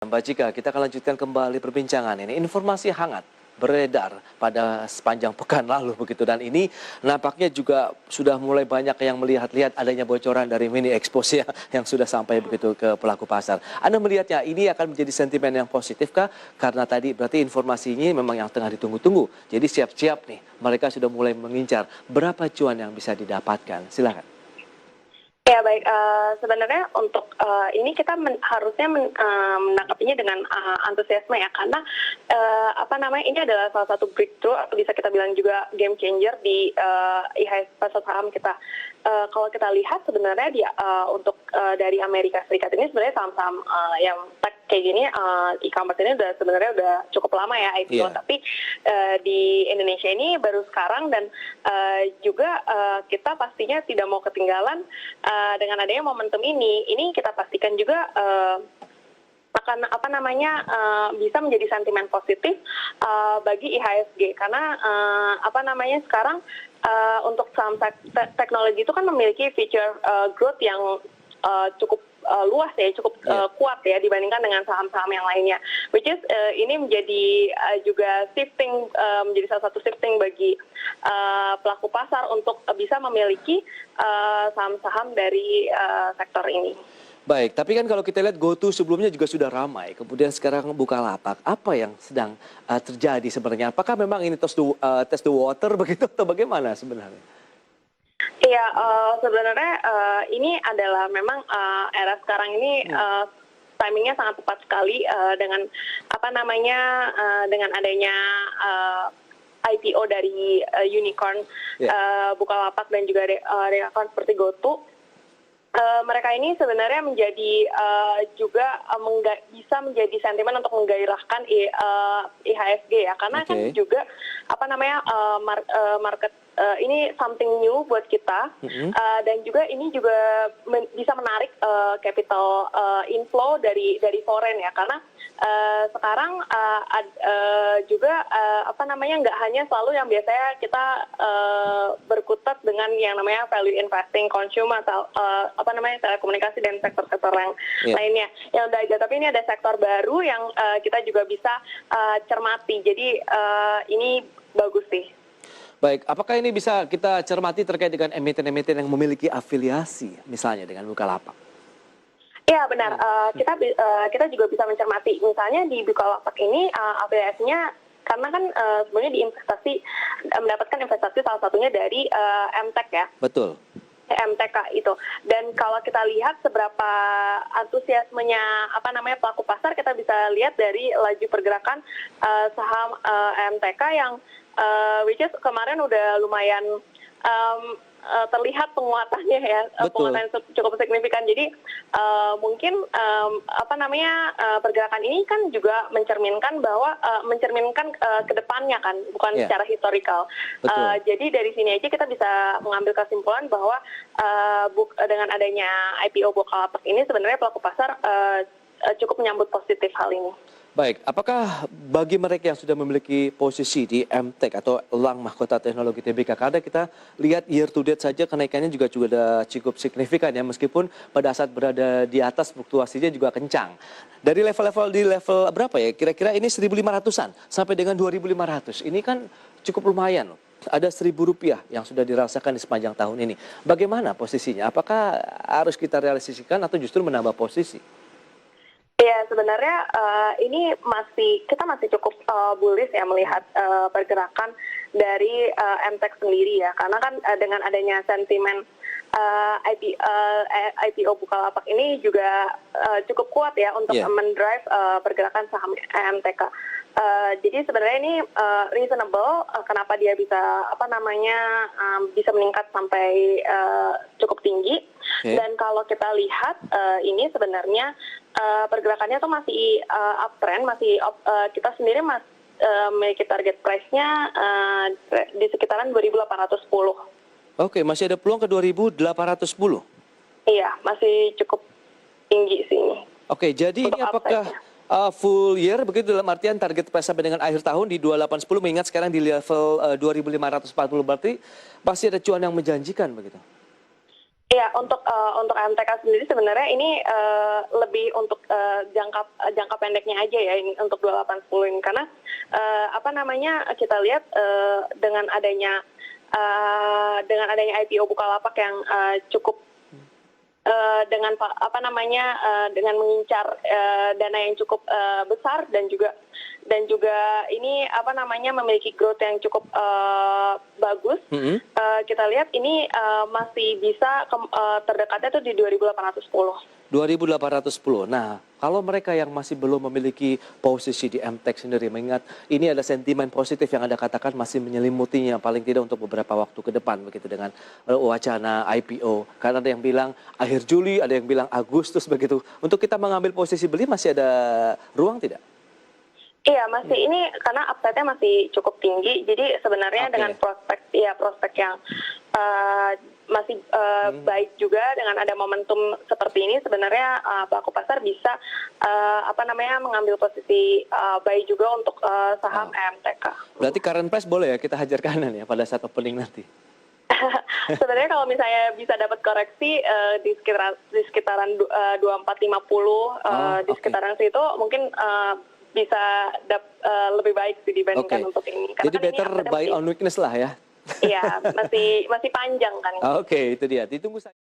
Mbak Cika, kita akan lanjutkan kembali perbincangan ini. Informasi hangat beredar pada sepanjang pekan lalu begitu, dan ini nampaknya juga sudah mulai banyak yang melihat-lihat adanya bocoran dari mini expose yang sudah sampai begitu ke pelaku pasar. Anda melihatnya ini akan menjadi sentimen yang positif kah? Karena tadi berarti informasinya memang yang tengah ditunggu-tunggu. Jadi siap-siap nih, mereka sudah mulai mengincar berapa cuan yang bisa didapatkan. Silakan. Ya baik, sebenarnya untuk ini kita harusnya menanggapinya dengan antusiasme ya, karena ini adalah salah satu breakthrough atau bisa kita bilang juga game changer di IHSG pasar saham kita. Kalau kita lihat sebenarnya untuk dari Amerika Serikat ini sebenarnya saham-saham yang tech kayak gini, e-commerce ini sebenarnya udah cukup lama ya IPO, tapi di Indonesia ini baru sekarang, dan juga kita pastinya tidak mau ketinggalan dengan adanya momentum ini kita pastikan juga akan bisa menjadi sentimen positif bagi IHSG, karena sekarang untuk saham teknologi itu kan memiliki feature growth yang cukup luas ya, cukup kuat ya dibandingkan dengan saham-saham yang lainnya, which is ini menjadi juga shifting, menjadi salah satu shifting bagi pelaku pasar untuk bisa memiliki saham-saham dari sektor ini. Baik, tapi kan kalau kita lihat GoTo sebelumnya juga sudah ramai, kemudian sekarang Bukalapak, apa yang sedang terjadi sebenarnya? Apakah memang ini test the water begitu atau bagaimana sebenarnya? Iya, sebenarnya ini adalah memang era sekarang ini timingnya sangat tepat sekali dengan dengan adanya IPO dari unicorn Bukalapak dan juga unicorn seperti GoTo. Mereka ini sebenarnya menjadi juga bisa menjadi sentimen untuk menggairahkan IHSG ya, karena kan juga market ini something new buat kita, dan juga ini juga bisa menarik capital inflow dari foreign ya, karena sekarang juga nggak hanya selalu yang biasanya kita berkutat dengan yang namanya value investing, consumer, telekomunikasi dan sektor-sektor yang lainnya yang udah aja, tapi ini ada sektor baru yang kita juga bisa cermati, jadi ini bagus sih. Baik, apakah ini bisa kita cermati terkait dengan emiten-emiten yang memiliki afiliasi misalnya dengan Bukalapak? Iya benar, kita juga bisa mencermati, misalnya di Bukalapak ini afiliasinya, karena kan sebenarnya mendapatkan investasi salah satunya dari MTEK ya. Betul. MTK itu, dan kalau kita lihat seberapa antusiasmenya pelaku pasar, kita bisa lihat dari laju pergerakan saham MTK yang which is kemarin udah lumayan terlihat penguatannya ya, penguatan cukup signifikan. Jadi mungkin pergerakan ini kan juga mencerminkan bahwa kedepannya kan, bukan secara historical. Jadi dari sini aja kita bisa mengambil kesimpulan bahwa dengan adanya IPO Bukalapak ini sebenarnya pelaku pasar cukup menyambut positif hal ini. Baik, apakah bagi mereka yang sudah memiliki posisi di MTEK atau Elang Mahkota Teknologi Tbk, karena kita lihat year to date saja kenaikannya juga cukup signifikan ya, meskipun pada saat berada di atas fluktuasinya juga kencang. Dari level berapa ya? Kira-kira ini 1.500-an sampai dengan 2.500. Ini kan cukup lumayan loh. Ada Rp1.000 yang sudah dirasakan di sepanjang tahun ini. Bagaimana posisinya? Apakah harus kita realisasikan atau justru menambah posisi? Ya sebenarnya ini kita masih cukup bullish ya melihat pergerakan dari MTEK sendiri ya, karena kan dengan adanya sentimen IPO Bukalapak ini juga cukup kuat ya untuk mendrive pergerakan saham MTK. Jadi sebenarnya ini reasonable kenapa dia bisa bisa meningkat sampai cukup tinggi. Dan kalau kita lihat ini sebenarnya pergerakannya tuh masih uptrend, kita sendiri memiliki target price-nya di sekitaran 2.810. Oke, masih ada peluang ke 2.810? Iya, masih cukup tinggi sih ini. Oke, jadi ini apakah full year begitu, dalam artian target price sampai dengan akhir tahun di 2.810, mengingat sekarang di level 2.540, berarti pasti ada cuan yang menjanjikan begitu? Iya, untuk MTK sendiri sebenarnya ini lebih untuk jangka pendeknya aja ya, ini untuk 2810 ini. Karena apa namanya, kita lihat dengan adanya IPO Bukalapak yang cukup dengan dengan mengincar dana yang cukup besar dan juga ini memiliki growth yang cukup bagus. Kita lihat ini masih bisa terdekatnya tuh di 2810. 2810. Nah, kalau mereka yang masih belum memiliki posisi di MTEK sendiri, mengingat ini ada sentimen positif yang Anda katakan masih menyelimutinya, paling tidak untuk beberapa waktu ke depan, begitu dengan wacana IPO. Karena ada yang bilang akhir Juli, ada yang bilang Agustus, begitu. Untuk kita mengambil posisi beli masih ada ruang tidak? Iya, masih ini karena upside-nya masih cukup tinggi. Jadi sebenarnya dengan prospek yang masih baik juga dengan ada momentum seperti ini, sebenarnya pelaku pasar bisa mengambil posisi baik juga untuk saham MTK. Berarti current price boleh ya kita hajar kanan ya pada saat opening nanti? Sebenarnya kalau misalnya bisa dapat koreksi di sekitaran 2450 di sekitaran situ mungkin bisa lebih baik sih dibandingkan untuk ini. Jadi better buy on weakness lah ya. Iya, masih panjang kan. Oke, itu dia. Ditunggu saja.